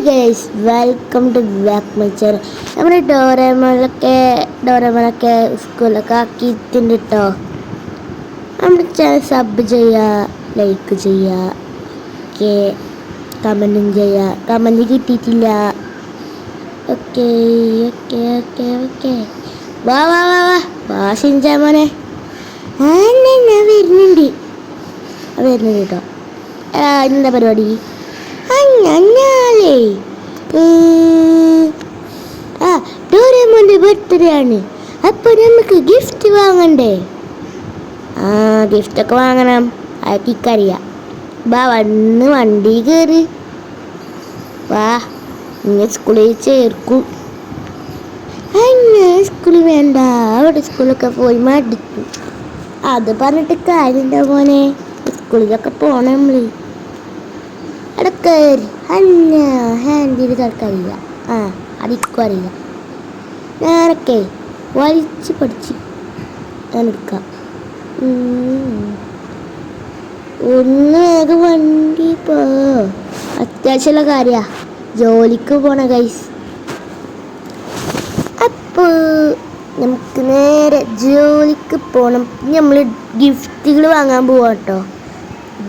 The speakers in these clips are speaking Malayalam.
Guys, welcome to back my channel. നമ്മുടെ ഡോറേമോനൊക്കെ സ്കൂളിലൊക്കെ ആക്കിയിട്ടുണ്ട് കേട്ടോ. നമ്മുടെ ചാനൽ സബ് ചെയ്യുക, ലൈക്ക് ചെയ്യുക, ഓക്കെ, കമൻറ്റും ചെയ്യുക. കമൻറ്റ് കിട്ടിയിട്ടില്ല. ഓക്കെ ഓക്കെ ഓക്കെ ഓക്കെ വാ വാ വാ വാ വാ ഷിൻചാൻ മോനെ. ഞാൻ വരുന്നുണ്ട് കേട്ടോ. എന്താ പരിപാടി? ഞാനേ ഡോറേമോൻ്റെ ബർത്ത്ഡേ ആണ്. അപ്പോൾ നമുക്ക് ഗിഫ്റ്റ് വാങ്ങണ്ടേ? ഗിഫ്റ്റൊക്കെ വാങ്ങണം, അതൊക്കെ ഇക്കറിയാം. വാ, വന്ന് വണ്ടി കയറി വാ, ഇങ്ങനെ സ്കൂളിൽ ചേർക്കും. ഞാൻ സ്കൂളിൽ വേണ്ട, അവിടെ സ്കൂളൊക്കെ പോയി മടുത്തു. അത് പറഞ്ഞിട്ട് കാര്യമുണ്ടോ മോനെ? സ്കൂളിലൊക്കെ പോണം നമ്മൾ. ഇടക്കറി ഹാൻഡിൽ തൽക്കരില്ല. അതിക്കും അറിയില്ല. ഞാനൊക്കെ വലിച്ച് പഠിച്ച് ഞാൻ എടുക്കാം. ഒന്ന് വേഗം വണ്ടി പോ, അത്യാവശ്യമുള്ള കാര്യ, ജോലിക്ക് പോണ ഗൈസ്. അപ്പോൾ നമുക്ക് നേരെ ജോലിക്ക് പോകണം. നമ്മൾ ഗിഫ്റ്റുകൾ വാങ്ങാൻ പോവാം കേട്ടോ.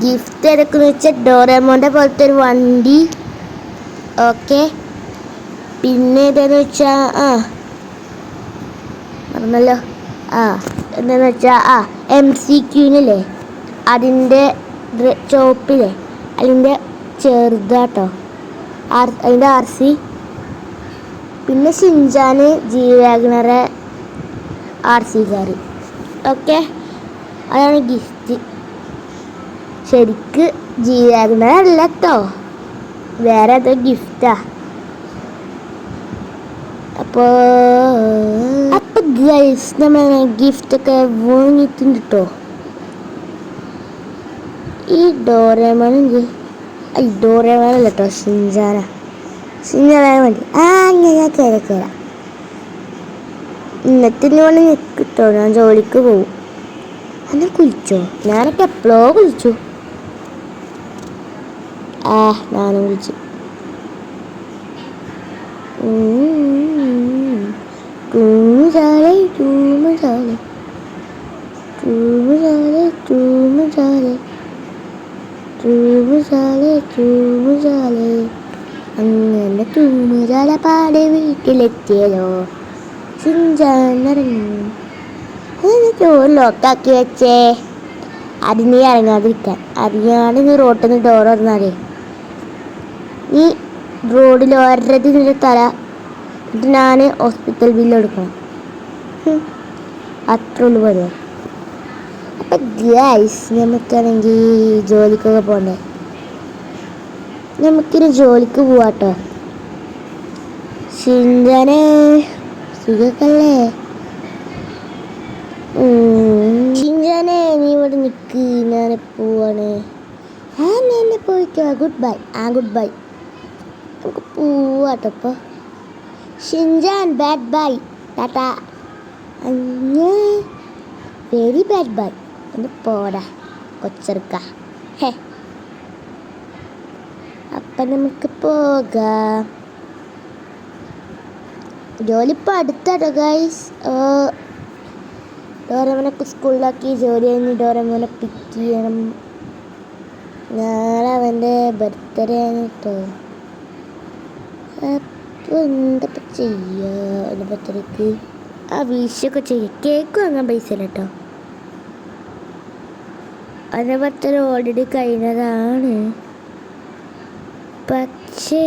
ഗിഫ്റ്റ് ഏതൊക്കെയെന്ന് വെച്ചാൽ ഡോറേമോൻ്റെ പോലത്തെ ഒരു വണ്ടി, ഓക്കെ. പിന്നെ ഏതാന്ന് വെച്ചാൽ പറഞ്ഞല്ലോ, എന്താന്ന് വെച്ചാൽ MCQനില്ലേ, അതിൻ്റെ ചോപ്പില്ലേ, അതിൻ്റെ ചെറുതാട്ടോ, അതിൻ്റെ RC. പിന്നെ ഷിൻചാന് G-Wagoner RC കാർ, ഓക്കെ. അതാണ് ഗിഫ്റ്റ്. ശരിക്ക് G-Wagoner അല്ല കേട്ടോ, വേറെ ഏതോ ഗിഫ്റ്റാ. അപ്പോൾ ഗൈസ്, നമ്മൾ ഗിഫ്റ്റൊക്കെ വാങ്ങിയിട്ടുണ്ട് കേട്ടോ. ഈ ഡോറേമോനല്ലേ കേട്ടോ, ഷിൻചാനാ വേണ്ടി. ഞാൻ കയറാം. ഇന്നത്തെ വേണം നിൽക്കിട്ടോ, ഞാൻ ജോലിക്ക് പോവും. അന്ന് കുളിച്ചോ? ഞാനൊക്കെ എപ്പോഴോ കുളിച്ചു. ഞാനും കുളിച്ചു. അങ്ങനെ തൂമുചാല പാടെ വീട്ടിലെത്തിയല്ലോ. ഷിൻചാനിറങ്ങി. ചോറ് ലോക്കാക്കി വെച്ചേ, അതിന് ഇറങ്ങാതിരിക്കാൻ. അറിയാണ്ട് നീ റോട്ടിൽ നിന്ന് ഡോർ തുറന്നാലേ നീ റോഡിൽ ഒരതിൻ്റെ തല ഇത് ഞാൻ ഹോസ്പിറ്റൽ ബില്ല് എടുക്കണം. അത്ര ഉള്ളു പറയുക. അപ്പം ഗൈസ്, നമുക്കാണെങ്കിൽ ജോലിക്കൊക്കെ പോകണ്ടേ? നമുക്കിനി ജോലിക്ക് പോവാട്ടോ. ഷിൻചാനെ സുഖക്കല്ലേ? ഷിൻചാനെ നീ ഇവിടെ നിൽക്ക്, ഞാൻ പോവാണ്. എന്നെ പോയിട്ടോ. Good bye. Good bye. നമുക്ക് പോവാട്ടോ ഇപ്പോൾ. Shinchan bad bye, tata. Very bad bye. ഒന്ന് പോടാ കൊച്ചെറുക്ക. അപ്പം നമുക്ക് പോകാം. ജോലി ഇപ്പോൾ അടുത്താട്ടോ ഗൈസ്. ഡോറേമോനൊക്കെ സ്കൂളിലാക്കി ജോലി കഴിഞ്ഞ് ഡോറേമോനെ പിക്ക് ചെയ്യണം. നാളെ അവൻ്റെ ബർത്ത്ഡേ ആണ് കേട്ടോ. അപ്പോൾ എന്തൊക്കെ ചെയ്യുക എൻ്റെ ബർത്ത്ഡേക്ക്? വിഷൊക്കെ ചെയ്യുക. കേക്ക് വാങ്ങാൻ പൈസ ഇല്ല കേട്ടോ. അതിൻ്റെ ബർത്ത്ഡേ ഓൾറെഡി കഴിഞ്ഞതാണ്. പക്ഷേ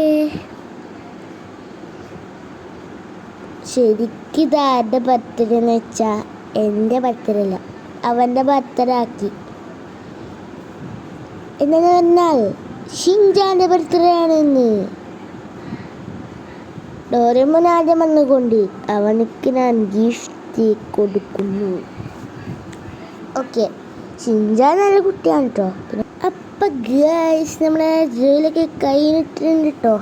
ശരിക്കും ഇതാരുടെ ബർത്ത്ഡേ എന്ന് വെച്ചാൽ എൻ്റെ ബർത്ത്ഡേ അല്ല, അവൻ്റെ ബർത്ത്ഡേ ആക്കി. എന്താന്ന് പറഞ്ഞാൽ ഷിൻചാൻ്റെ ബർത്ത്ഡേ ആണെന്ന്. ഡോറേമോൻ ആദ്യം വന്നുകൊണ്ട് അവനക്ക് ഞാൻ ഗിഫ്റ്റ് കൊടുക്കുന്നു. ഓക്കെ, ഷിൻചാൻ നല്ല കുട്ടിയാണ് കേട്ടോ. പിന്നെ അപ്പം ഗൈസ്, നമ്മളെ ജോലിയൊക്കെ കഴിഞ്ഞിട്ടുണ്ട് കേട്ടോ.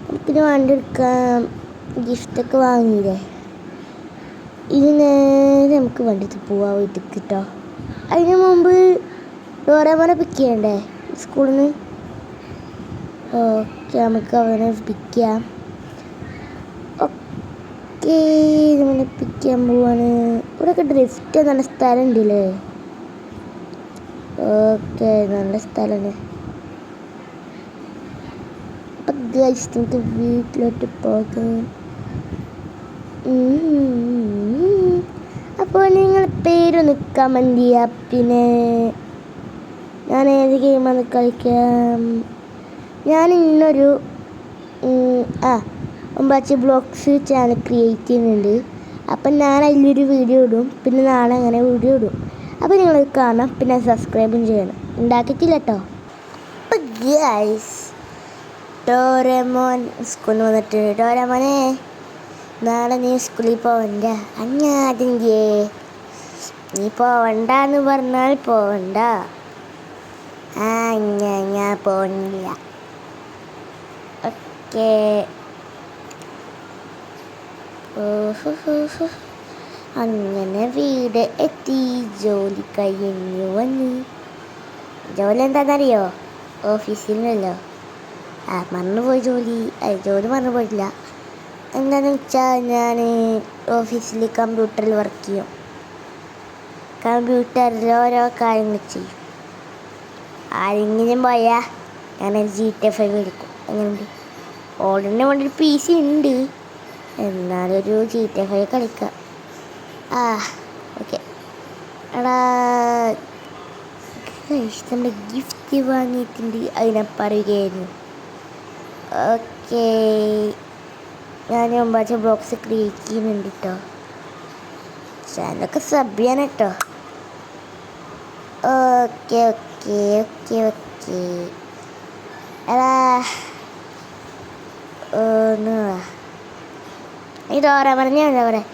നമുക്കിന് വണ്ടി എടുക്കാം. ഗിഫ്റ്റൊക്കെ വാങ്ങിയില്ലേ, ഇനി നേരെ നമുക്ക് വണ്ടിക്ക് പോവാൻ വീട്ടിൽ കേട്ടോ. അതിന് മുമ്പ് ഡോറേമോനെ പിക്ക് ചെയ്യണ്ടേ സ്കൂളിൽ നിന്ന്? നമുക്ക് അവനെ പിടിക്കാം. ഓക്കെ, നമ്മളെ പിടിക്കാൻ പോവാണ്. ഇവിടെയൊക്കെ ഡ്രിഫ്റ്റ് നല്ല സ്ഥലം ഉണ്ടല്ലേ. ഓക്കെ, നല്ല സ്ഥലമാണ്. അപ്പം ഗൈസ് നമുക്ക് വീട്ടിലോട്ട് പോകാം. അപ്പോൾ നിങ്ങൾ പേരൊന്ന് കമൻറ്റ് ചെയ്യുക. പിന്നെ ഞാൻ ഏത് ഗെയിമാണ് കളിക്കാം. ഞാൻ ഇന്നൊരു ഒമ്പാച്ചി ബ്ലോഗ്സ് ചാനൽ ക്രിയേറ്റ് ചെയ്യുന്നുണ്ട്. അപ്പം ഞാൻ അതിലൊരു വീഡിയോ ഇടും. പിന്നെ നാളെ അങ്ങനെ വീഡിയോ ഇടും. അപ്പോൾ നിങ്ങൾ കാണാം. പിന്നെ സബ്സ്ക്രൈബും ചെയ്യണം. ഉണ്ടാക്കിയിട്ടില്ല കേട്ടോ. അപ്പം ഗൈസ് ഡോറേമോൻ സ്കൂളിൽ വന്നിട്ട്, ഡോറേമോനെ നാളെ നീ സ്കൂളിൽ പോവണ്ട. അഞ്ഞാതിൻ്റെ നീ പോവണ്ടെന്ന് പറഞ്ഞാൽ പോവണ്ട. ഞാൻ പോണില്ല. ഓക്കെ. അങ്ങനെ വീട് എത്തി. ജോലി കഴിഞ്ഞു വന്നു. ജോലി എന്താണെന്നറിയോ? ഓഫീസിലല്ലോ. മറന്നുപോയി ജോലി മറന്നുപോയിട്ടില്ല. എന്താണെന്ന് വെച്ചാൽ ഞാൻ ഓഫീസിൽ കമ്പ്യൂട്ടറിൽ വർക്ക് ചെയ്യും. കമ്പ്യൂട്ടറിൽ ഓരോ കാര്യങ്ങൾ ചെയ്യും. ആരെങ്കിലും പോയാൽ ഞാൻ GTA 5 എടുക്കും. എങ്ങനെയുണ്ട്? ഓൾറെഡി വേണ്ടി ഒരു PC ഉണ്ട്. എന്നാലൊരു GTA 5 കളിക്കാം. ഓക്കെ. എടാ നമ്മുടെ ഗിഫ്റ്റ് വാങ്ങിയിട്ടുണ്ട്. അതിനെ പറയുകയായിരുന്നു. ഓക്കെ, ഞാൻ ഒമ്പാച്ച ബ്ലോഗ്സ് ക്രിയേറ്റ് ചെയ്യുന്നുണ്ട് കേട്ടോ. ചാനലൊക്കെ സബ് ചെയ്യാൻ കേട്ടോ. Okay okay okay okay. എടാ ഇതോരാ പറഞ്ഞ എന്താ പറയാ.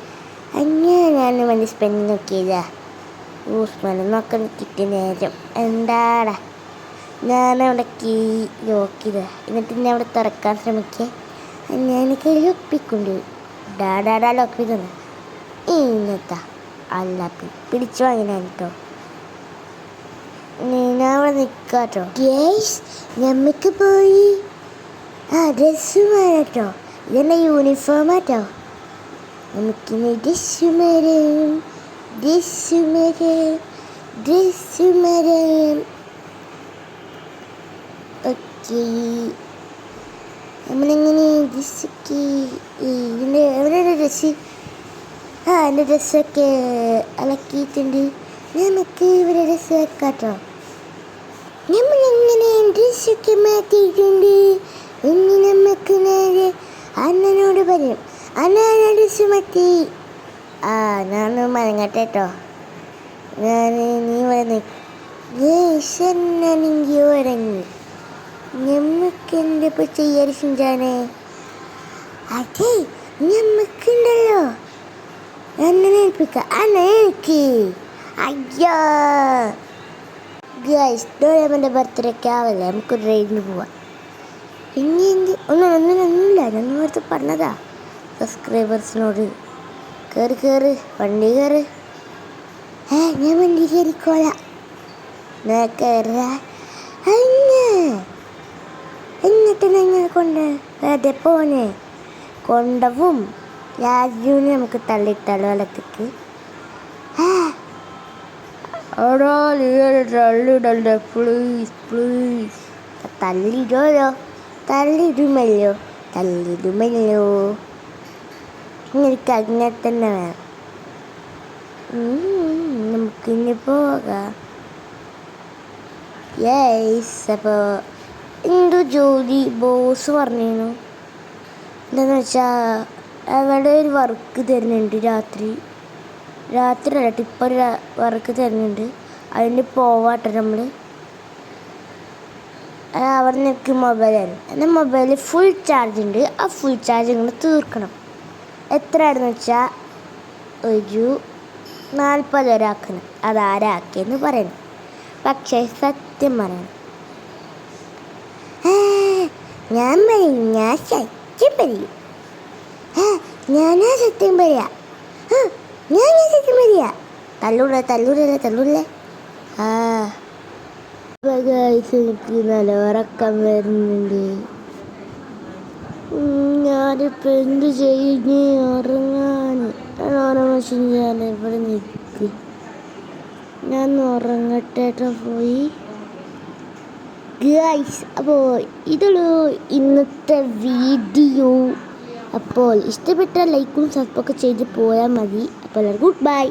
ഞാൻ വേണ്ടി സ്പെൻഡ് നോക്കിയതാ. ഊസ്മനൊക്കെ കിട്ടിയ നേരം എന്താടാ. ഞാനവിടെ കീ നോക്കിയതാ. എന്നിട്ട് എന്നെ അവിടെ തുറക്കാൻ ശ്രമിക്കുക. ഞാൻ കയ്യിൽ ഒപ്പിക്കൊണ്ട് ഡാഡാ ലോക്ക് തന്നെ ഇന്നത്താ അല്ല പിടിച്ചു വാങ്ങിനാ കേട്ടോ. ഞാൻ അവിടെ നിൽക്കാട്ടോ. ഞമ്മക്ക് പോയി ഡ്രസ്സ് വേണട്ടോ. ഇതെന്നെ യൂണിഫോമാട്ടോ. നമുക്കിനി ഡ്രസ്സ് മരം. ഓക്കെ, നമ്മളിങ്ങനെ ഡ്രസ്സൊക്കെ എവിടെയാണ് ഡ്രസ്സ്? എൻ്റെ ഡ്രസ്സൊക്കെ അലക്കിയിട്ടുണ്ട്. നമുക്ക് ഇവിടെ ഡ്രസ്സ് വെക്കാട്ടോ. നമ്മളിങ്ങനെ ഡ്രസ്സൊക്കെ മാറ്റിയിട്ടുണ്ട്. ഇനി നമുക്ക് നേരെ അണ്ണനോട് പറയും, അണ്ണാ ഡ്രസ്സ് മാറ്റി. ഞാൻ മരങ്ങട്ടെ കേട്ടോ. നീ ഇവിടെ നിൽക്കണമെങ്കിൽ ഉറങ്ങി. ഞമ്മക്ക് എന്താ ഇപ്പോൾ ചെയ്യാറ് ചിഞ്ചാനെ? അതെ, ഞമ്മക്കുണ്ടല്ലോ അണ്ണനെ ഏൽപ്പിക്കാം. എനിക്ക് അയ്യോ ഗൈസ്, ഡോറേമോൻ്റെ ബർത്ത്ഡേക്ക് ആവല്ലേ, നമുക്ക് റൈഡിന് പോവാം. ഇനി ഒന്നുമില്ല, ഞാൻ നേരത്തെ പറഞ്ഞതാ സബ്സ്ക്രൈബേഴ്സിനോട്. കയറി വണ്ടി കയറ്. ഞാൻ വണ്ടി കയറിക്കോളാം. എന്നിട്ട് ഞങ്ങൾ അതെ പോനെ കൊണ്ടവും രാജുവിനെ നമുക്ക് തള്ളിയിട്ടാലോ വെള്ളത്തേക്ക്. തള്ളിടല്ലേ പ്ലീസ്. തള്ളിടുമല്ലോ. എനിക്ക് അങ്ങനെ തന്നെ വേണം. നമുക്കിനി പോകാം. അപ്പോൾ എന്തോ ജോലി ബോസ് പറഞ്ഞിരുന്നു. എന്താണെന്ന് വെച്ചാൽ അവിടെ ഒരു വർക്ക് തരുന്നുണ്ട്. രാത്രിയല്ല ഇപ്പോൾ ഒരു വർക്ക് തരുന്നുണ്ട്. അതിന് പോവാട്ടെ നമ്മൾ. അവിടെ എനിക്ക് മൊബൈലാണ്. എൻ്റെ മൊബൈലിൽ ഫുൾ ചാർജ് ഉണ്ട്. ആ ഫുൾ ചാർജ് ഇങ്ങനെ തീർക്കണം. എത്രയാണെന്ന് വെച്ചാൽ ഒരു 40 ഒരാക്കണം. അതാരാക്കിയെന്ന് പറയണം. പക്ഷേ സത്യം പറയണം. ഞാൻ സത്യം പറയും. ഞാനാ സത്യം പറയാ. ഞാൻ സത്യം പറയാ. തല്ലൂരല്ലേ. എനിക്ക് നല്ല ഉറക്കം വരുന്നുണ്ട്. ഞാനിപ്പോൾ എന്ത് ചെയ്യുന്നേ ഉറങ്ങാൻ ഞാൻ ഇവിടെ നിൽക്ക് ഞാൻ ഉറങ്ങട്ടേട്ടോ പോയി ഗൈസ്. അപ്പോൾ ഇതുള്ളൂ ഇന്നത്തെ വീഡിയോ. അപ്പോൾ ഇഷ്ടപ്പെട്ട ലൈക്കും സബ്സ്ക്രൈബൊക്കെ ചെയ്ത് പോയാൽ മതി. അപ്പോൾ ഗുഡ് ബൈ.